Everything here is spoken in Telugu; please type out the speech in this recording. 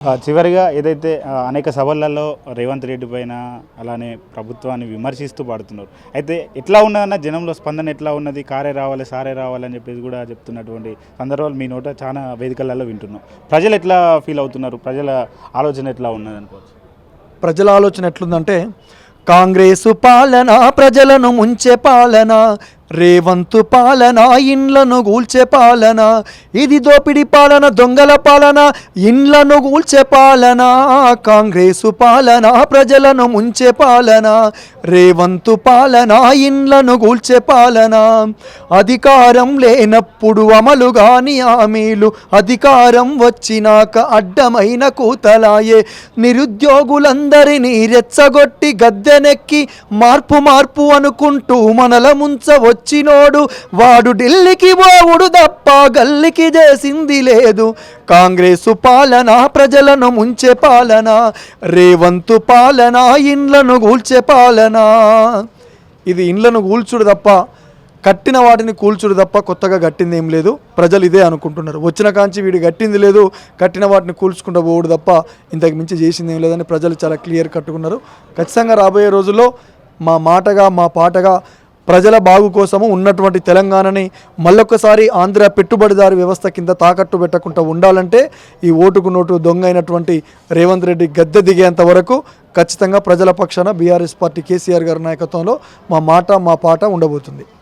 చివరిగా ఏదైతే అనేక సభలలో రేవంత్ రెడ్డి పైన అలానే ప్రభుత్వాన్ని విమర్శిస్తూ పాడుతున్నారు. అయితే ఎట్లా ఉన్నదన్న జనంలో స్పందన ఎట్లా ఉన్నది? కారే రావాలి సారే రావాలి అని చెప్పేసి కూడా చెప్తున్నటువంటి సందర్భాలు మీ నోట చాలా వేదికలలో వింటున్నాం. ప్రజలు ఎట్లా ఫీల్ అవుతున్నారు? ప్రజల ఆలోచన ఎట్లా ఉన్నది అనుకోవచ్చు? ప్రజల ఆలోచన ఎట్లుందంటే, కాంగ్రెసు పాలన ప్రజలను ముంచే పాలన, రేవంతు పాలన ఇండ్లను గూల్చే పాలన, ఇది దోపిడి పాలన దొంగల పాలన ఇండ్లను గూల్చే పాలన. కాంగ్రెసు పాలన ప్రజలను ముంచే పాలన, రేవంతు పాలన ఇండ్లను గూల్చే పాలన. అధికారం లేనప్పుడు అమలు గాని హామీలు, అధికారం వచ్చినాక అడ్డమైన కూతలాయే. నిరుద్యోగులందరినీ రెచ్చగొట్టి గద్దెనెక్కి మార్పు అనుకుంటూ మనల వచ్చినోడు వాడు ఢిల్లీకి పోవుడు తప్ప గల్లికి చేసింది లేదు. కాంగ్రెసు పాలన ప్రజలను ముంచే పాలన, రేవంతు పాలన ఇండ్లను కూల్చే పాలన. ఇది ఇండ్లను కూల్చుడు తప్ప, కట్టిన వాటిని కూల్చుడు తప్ప కొత్తగా కట్టింది ఏం లేదు. ప్రజలు ఇదే అనుకుంటున్నారు. వచ్చిన కాంచి వీడు కట్టింది లేదు, కట్టిన వాటిని కూల్చుకుంటూ పోవుడు తప్ప ఇంతకు మించి చేసింది ఏం లేదని ప్రజలు చాలా క్లియర్ కట్టుకున్నారు. ఖచ్చితంగా రాబోయే రోజుల్లో మా మాటగా మా పాటగా ప్రజల బాగు కోసము ఉన్నటువంటి తెలంగాణని మళ్ళొక్కసారి ఆంధ్ర పెట్టుబడిదారు వ్యవస్థ కింద తాకట్టు పెట్టకుండా ఉండాలంటే ఈ ఓటుకు నోటు దొంగ అయినటువంటి రేవంత్ రెడ్డి గద్దె దిగేంత వరకు ఖచ్చితంగా ప్రజల పక్షాన బీఆర్ఎస్ పార్టీ కేసీఆర్ గారి నాయకత్వంలో మా మాట మా పాట ఉండబోతుంది.